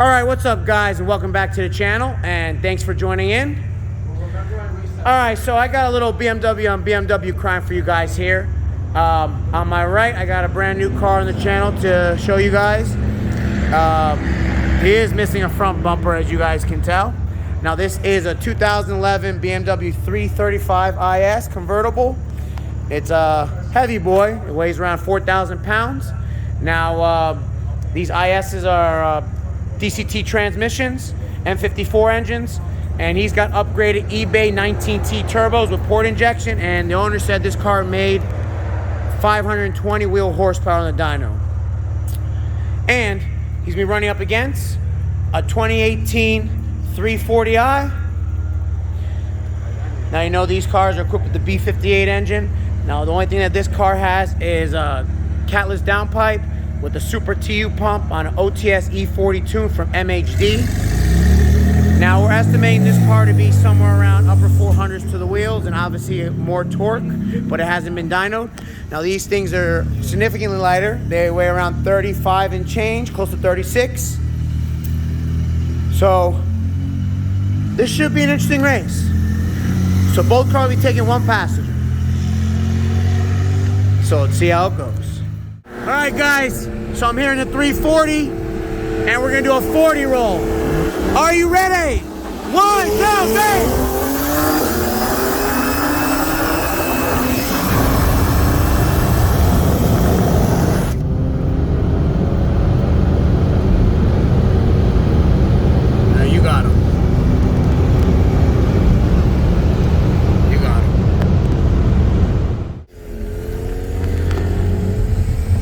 All right, what's up guys, and welcome back to the channel, and thanks for joining in. All right, so I got a little BMW on BMW crime for you guys here. On my right, I got a brand new car on the channel to show you guys. He is missing a front bumper, as you guys can tell. Now this is a 2011 BMW 335is convertible. It's a heavy boy. It weighs around 4,000 pounds. Now these ISs are DCT transmissions, M54 engines, and he's got upgraded eBay 19T turbos with port injection, and the owner said this car made 520 wheel horsepower on the dyno. And he's been running up against a 2018 340i. Now you know these cars are equipped with the B58 engine. Now the only thing that this car has is a catless downpipe with a super TU pump on an OTS E40 tune from MHD. Now we're estimating this car to be somewhere around upper 400s to the wheels, and obviously more torque, but it hasn't been dynoed. Now these things are significantly lighter. They weigh around 35 and change, close to 36. So this should be an interesting race. So both cars will be taking one passenger. So let's see how it goes. All right guys, so I'm here in the 340 and we're gonna do a 40 roll. Are you ready? 1, 2, 3. Now you got him. You got him.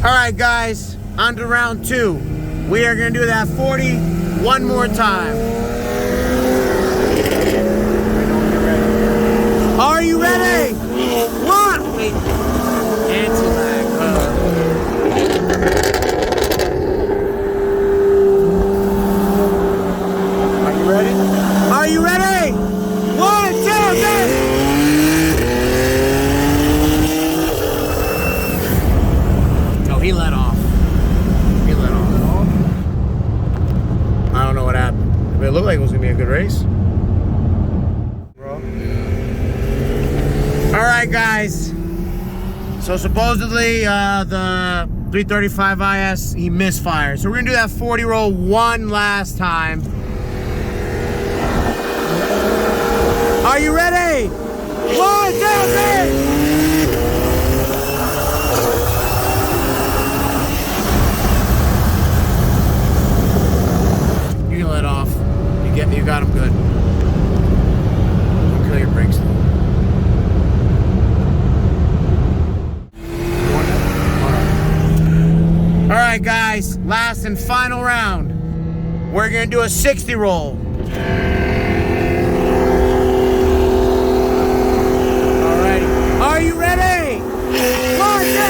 All right guys, on to round 2. We are gonna do that 40 one more time. Are you ready? 1. Wait. Anti-lag. Are you ready? Are you ready? 1, 2, 3. No, he let off. He let off. I don't know what happened, but it looked like it was gonna be a good race. All right, guys. So supposedly the 335is, he misfired. So we're gonna do that 40 roll one last time. Are you ready? 1, 2, 3. Let off. You got him good. Don't kill your brakes though. Alright guys, last and final round. We're gonna do a 60 roll. Alright. Are you ready? 1, 2, 3.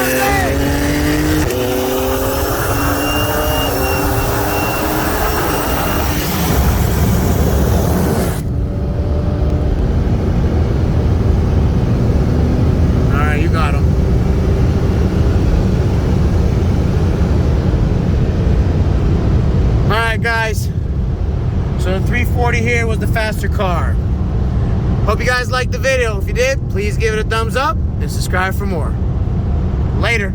Guys, so the 340 here was the faster car. Hope you guys liked the video. If you did, please give it a thumbs up and subscribe for more. Later.